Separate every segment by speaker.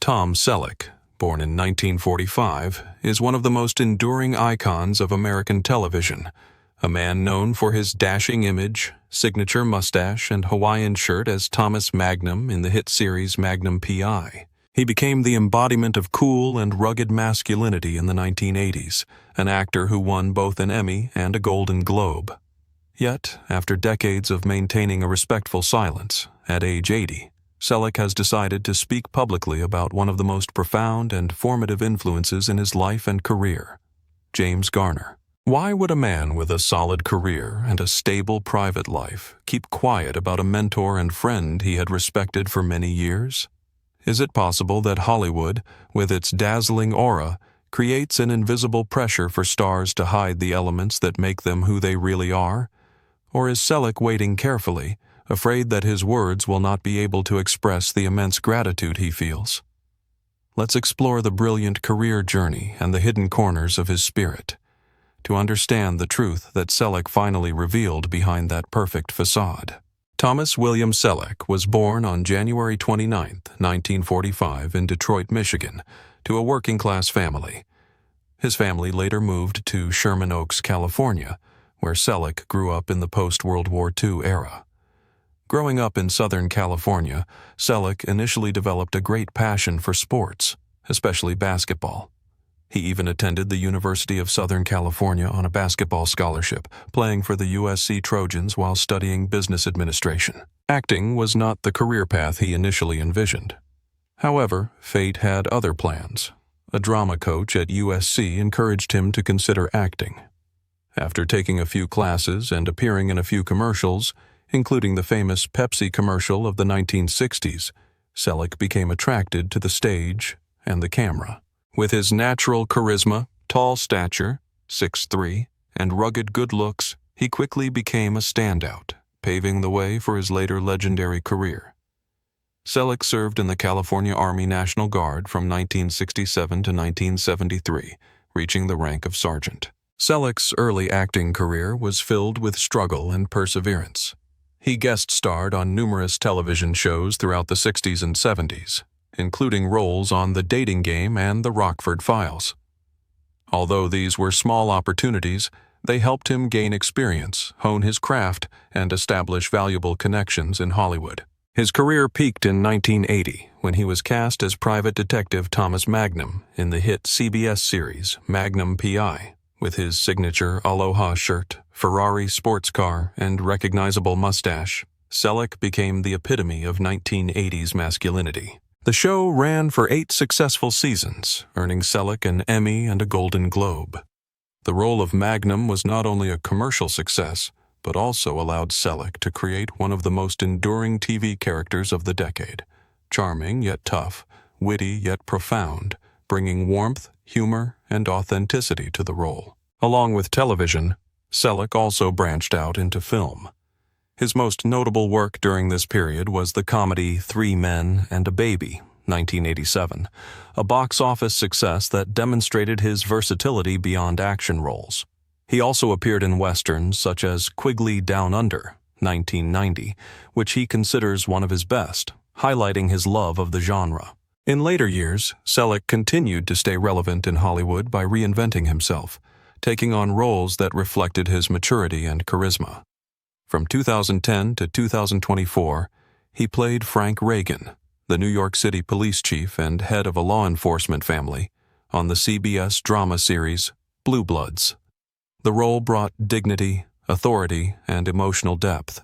Speaker 1: Tom Selleck, born in 1945, is one of the most enduring icons of American television, a man known for his dashing image, signature mustache, and Hawaiian shirt as Thomas Magnum in the hit series Magnum P.I. He became the embodiment of cool and rugged masculinity in the 1980s, an actor who won both an Emmy and a Golden Globe. Yet, after decades of maintaining a respectful silence, at age 80, Selleck has decided to speak publicly about one of the most profound and formative influences in his life and career, James Garner. Why would a man with a solid career and a stable private life keep quiet about a mentor and friend he had respected for many years? Is it possible that Hollywood, with its dazzling aura, creates an invisible pressure for stars to hide the elements that make them who they really are? Or is Selleck waiting carefully, afraid that his words will not be able to express the immense gratitude he feels? Let's explore the brilliant career journey and the hidden corners of his spirit, to understand the truth that Selleck finally revealed behind that perfect facade. Thomas William Selleck was born on January 29, 1945, in Detroit, Michigan, to a working-class family. His family later moved to Sherman Oaks, California, where Selleck grew up in the post-World War II era. Growing up in Southern California, Selleck initially developed a great passion for sports, especially basketball. He even attended the University of Southern California on a basketball scholarship, playing for the USC Trojans while studying business administration. Acting was not the career path he initially envisioned. However, fate had other plans. A drama coach at USC encouraged him to consider acting. After taking a few classes and appearing in a few commercials, including the famous Pepsi commercial of the 1960s, Selleck became attracted to the stage and the camera. With his natural charisma, tall stature, 6'3", and rugged good looks, he quickly became a standout, paving the way for his later legendary career. Selleck served in the California Army National Guard from 1967 to 1973, reaching the rank of sergeant. Selleck's early acting career was filled with struggle and perseverance. He guest-starred on numerous television shows throughout the 60s and 70s, including roles on The Dating Game and The Rockford Files. Although these were small opportunities, they helped him gain experience, hone his craft, and establish valuable connections in Hollywood. His career peaked in 1980 when he was cast as Private Detective Thomas Magnum in the hit CBS series Magnum P.I. With his signature Aloha shirt, Ferrari sports car, and recognizable mustache, Selleck became the epitome of 1980s masculinity. The show ran for 8 successful seasons, earning Selleck an Emmy and a Golden Globe. The role of Magnum was not only a commercial success, but also allowed Selleck to create one of the most enduring TV characters of the decade. Charming yet tough, witty yet profound, bringing warmth, humor, and authenticity to the role. Along with television, Selleck also branched out into film. His most notable work during this period was the comedy 3 Men and a Baby, 1987, a box office success that demonstrated his versatility beyond action roles. He also appeared in westerns such as Quigley Down Under, 1990, which he considers one of his best, highlighting his love of the genre. In later years, Selleck continued to stay relevant in Hollywood by reinventing himself, taking on roles that reflected his maturity and charisma. From 2010 to 2024, he played Frank Reagan, the New York City police chief and head of a law enforcement family, on the CBS drama series Blue Bloods. The role brought dignity, authority, and emotional depth,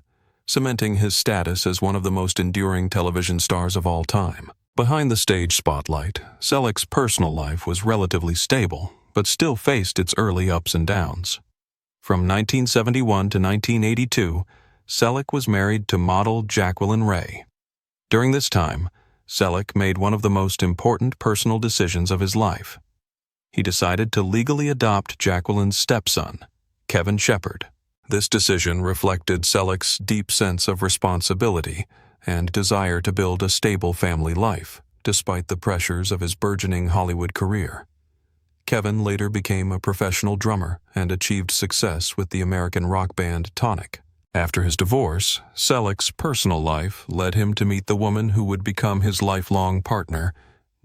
Speaker 1: cementing his status as one of the most enduring television stars of all time. Behind the stage spotlight, Selleck's personal life was relatively stable, but still faced its early ups and downs. From 1971 to 1982, Selleck was married to model Jacqueline Ray. During this time, Selleck made one of the most important personal decisions of his life. He decided to legally adopt Jacqueline's stepson, Kevin Shepard. This decision reflected Selleck's deep sense of responsibility and desire to build a stable family life, despite the pressures of his burgeoning Hollywood career. Kevin later became a professional drummer and achieved success with the American rock band Tonic. After his divorce, Selleck's personal life led him to meet the woman who would become his lifelong partner,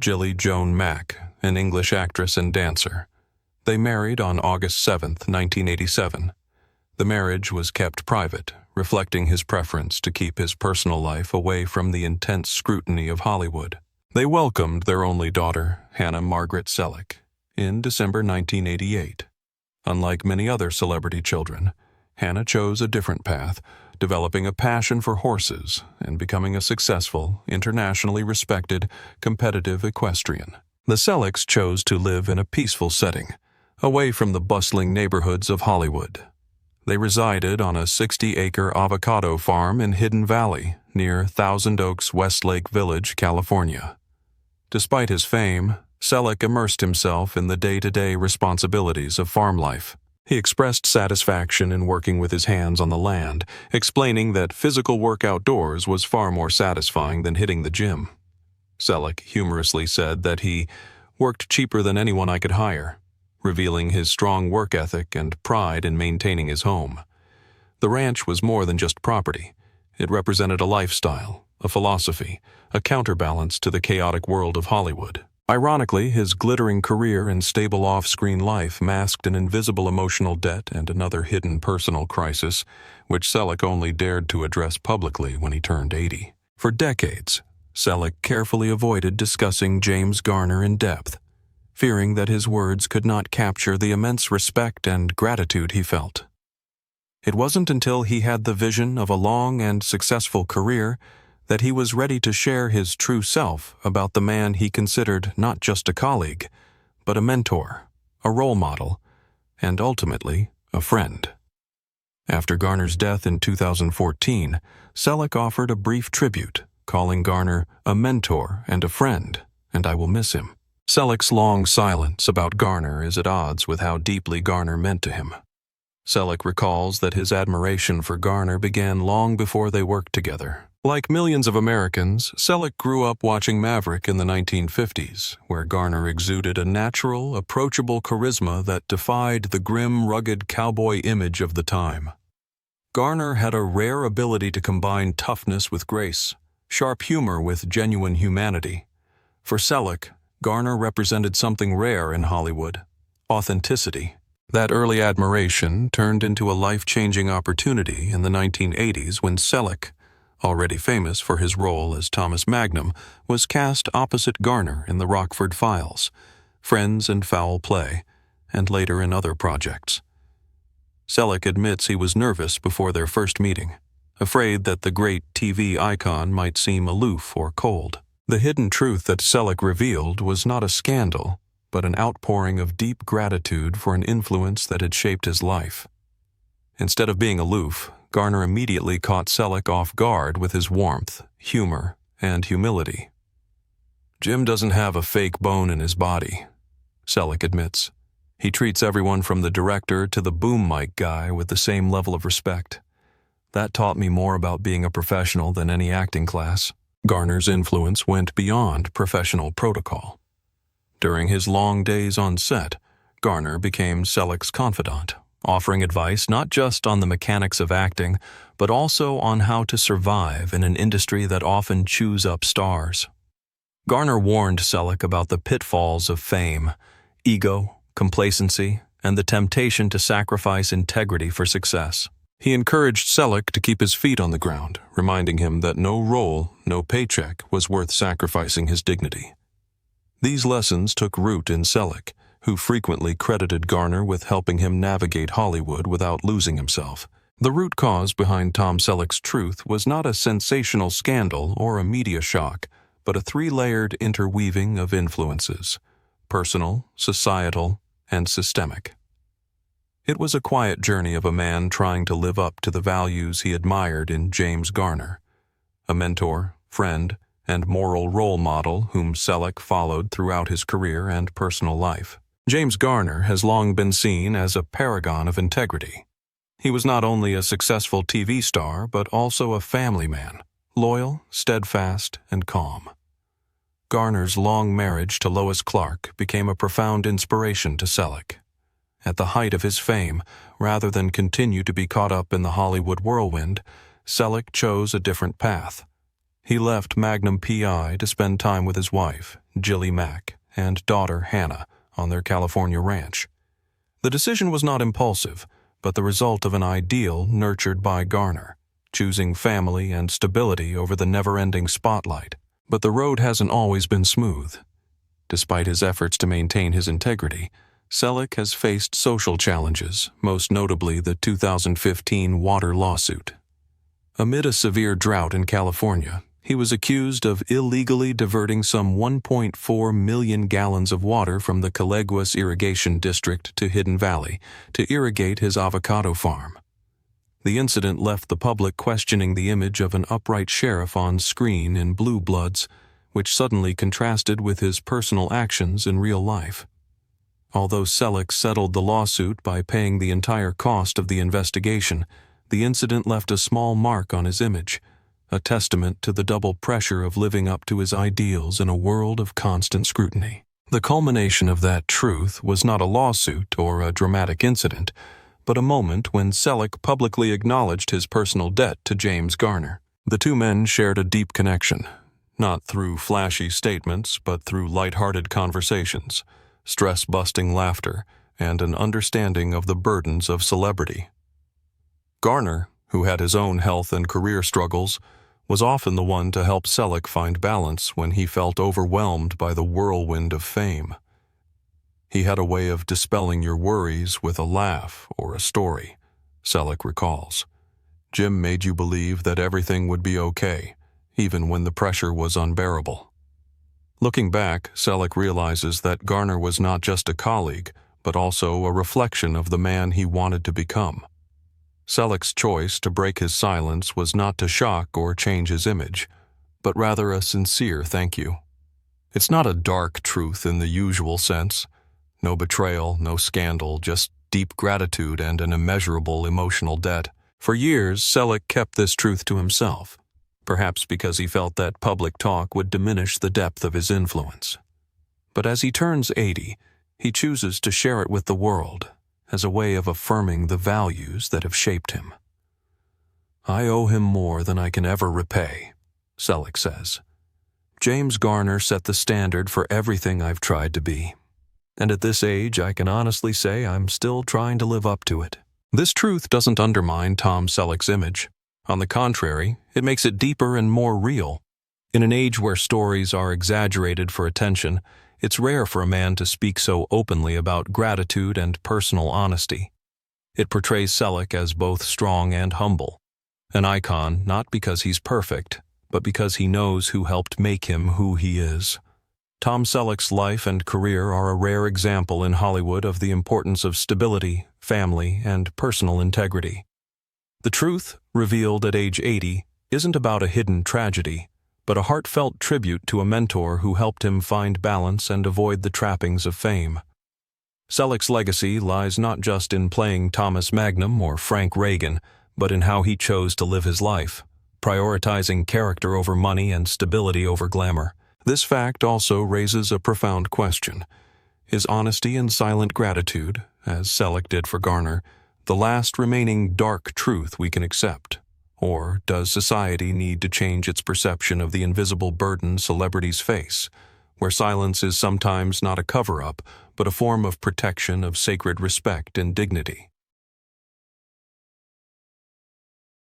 Speaker 1: Jilly Joan Mack, an English actress and dancer. They married on August 7, 1987. The marriage was kept private, reflecting his preference to keep his personal life away from the intense scrutiny of Hollywood. They welcomed their only daughter, Hannah Margaret Selleck, in December 1988. Unlike many other celebrity children, Hannah chose a different path, developing a passion for horses and becoming a successful, internationally respected, competitive equestrian. The Sellecks chose to live in a peaceful setting, away from the bustling neighborhoods of Hollywood. They resided on a 60-acre avocado farm in Hidden Valley, near Thousand Oaks Westlake Village, California. Despite his fame, Selleck immersed himself in the day-to-day responsibilities of farm life. He expressed satisfaction in working with his hands on the land, explaining that physical work outdoors was far more satisfying than hitting the gym. Selleck humorously said that he worked cheaper than anyone I could hire, revealing his strong work ethic and pride in maintaining his home. The ranch was more than just property. It represented a lifestyle, a philosophy, a counterbalance to the chaotic world of Hollywood. Ironically, his glittering career and stable off-screen life masked an invisible emotional debt and another hidden personal crisis, which Selleck only dared to address publicly when he turned 80. For decades, Selleck carefully avoided discussing James Garner in depth, fearing that his words could not capture the immense respect and gratitude he felt. It wasn't until he had the vision of a long and successful career that he was ready to share his true self about the man he considered not just a colleague, but a mentor, a role model, and ultimately a friend. After Garner's death in 2014, Selleck offered a brief tribute, calling Garner a mentor and a friend, and I will miss him. Selleck's long silence about Garner is at odds with how deeply Garner meant to him. Selleck recalls that his admiration for Garner began long before they worked together. Like millions of Americans, Selleck grew up watching Maverick in the 1950s, where Garner exuded a natural, approachable charisma that defied the grim, rugged cowboy image of the time. Garner had a rare ability to combine toughness with grace, sharp humor with genuine humanity. For Selleck, Garner represented something rare in Hollywood: authenticity. That early admiration turned into a life-changing opportunity in the 1980s when Selleck, already famous for his role as Thomas Magnum, was cast opposite Garner in The Rockford Files, Friends and Foul Play, and later in other projects. Selleck admits he was nervous before their first meeting, afraid that the great TV icon might seem aloof or cold. The hidden truth that Selleck revealed was not a scandal, but an outpouring of deep gratitude for an influence that had shaped his life. Instead of being aloof, Garner immediately caught Selleck off guard with his warmth, humor, and humility. "Jim doesn't have a fake bone in his body," Selleck admits. "He treats everyone from the director to the boom mic guy with the same level of respect. That taught me more about being a professional than any acting class." Garner's influence went beyond professional protocol. During his long days on set, Garner became Selleck's confidant, offering advice not just on the mechanics of acting, but also on how to survive in an industry that often chews up stars. Garner warned Selleck about the pitfalls of fame, ego, complacency, and the temptation to sacrifice integrity for success. He encouraged Selleck to keep his feet on the ground, reminding him that no role, no paycheck was worth sacrificing his dignity. These lessons took root in Selleck, who frequently credited Garner with helping him navigate Hollywood without losing himself. The root cause behind Tom Selleck's truth was not a sensational scandal or a media shock, but a three-layered interweaving of influences: personal, societal, and systemic. It was a quiet journey of a man trying to live up to the values he admired in James Garner, a mentor, friend, and moral role model whom Selleck followed throughout his career and personal life. James Garner has long been seen as a paragon of integrity. He was not only a successful TV star, but also a family man, loyal, steadfast, and calm. Garner's long marriage to Lois Clark became a profound inspiration to Selleck. At the height of his fame, rather than continue to be caught up in the Hollywood whirlwind, Selleck chose a different path. He left Magnum P.I. to spend time with his wife, Jilly Mack, and daughter, Hannah, on their California ranch. The decision was not impulsive, but the result of an ideal nurtured by Garner, choosing family and stability over the never-ending spotlight. But the road hasn't always been smooth. Despite his efforts to maintain his integrity, Selleck has faced social challenges, most notably the 2015 water lawsuit. Amid a severe drought in California, he was accused of illegally diverting some 1.4 million gallons of water from the Caleguas irrigation district to Hidden Valley to irrigate his avocado farm. The incident left the public questioning the image of an upright sheriff on screen in Blue Bloods, which suddenly contrasted with his personal actions in real life. Although Selleck settled the lawsuit by paying the entire cost of the investigation, the incident left a small mark on his image, a testament to the double pressure of living up to his ideals in a world of constant scrutiny. The culmination of that truth was not a lawsuit or a dramatic incident, but a moment when Selleck publicly acknowledged his personal debt to James Garner. The two men shared a deep connection, not through flashy statements, but through light-hearted conversations, stress-busting laughter, and an understanding of the burdens of celebrity. Garner, who had his own health and career struggles, was often the one to help Selleck find balance when he felt overwhelmed by the whirlwind of fame. He had a way of dispelling your worries with a laugh or a story, Selleck recalls. Jim made you believe that everything would be okay, even when the pressure was unbearable. Looking back, Selleck realizes that Garner was not just a colleague, but also a reflection of the man he wanted to become. Selleck's choice to break his silence was not to shock or change his image, but rather a sincere thank you. It's not a dark truth in the usual sense. No betrayal, no scandal, just deep gratitude and an immeasurable emotional debt. For years, Selleck kept this truth to himself, perhaps because he felt that public talk would diminish the depth of his influence. But as he turns 80, he chooses to share it with the world, as a way of affirming the values that have shaped him. "I owe him more than I can ever repay," Selleck says. "James Garner set the standard for everything I've tried to be. And at this age, I can honestly say I'm still trying to live up to it." This truth doesn't undermine Tom Selleck's image. On the contrary, it makes it deeper and more real. In an age where stories are exaggerated for attention, it's rare for a man to speak so openly about gratitude and personal honesty. It portrays Selleck as both strong and humble, an icon not because he's perfect, but because he knows who helped make him who he is. Tom Selleck's life and career are a rare example in Hollywood of the importance of stability, family, and personal integrity. The truth, revealed at age 80, isn't about a hidden tragedy, but a heartfelt tribute to a mentor who helped him find balance and avoid the trappings of fame. Selleck's legacy lies not just in playing Thomas Magnum or Frank Reagan, but in how he chose to live his life, prioritizing character over money and stability over glamour. This fact also raises a profound question. Is honesty and silent gratitude, as Selleck did for Garner, the last remaining dark truth we can accept? Or does society need to change its perception of the invisible burden celebrities face, where silence is sometimes not a cover-up, but a form of protection of sacred respect and dignity?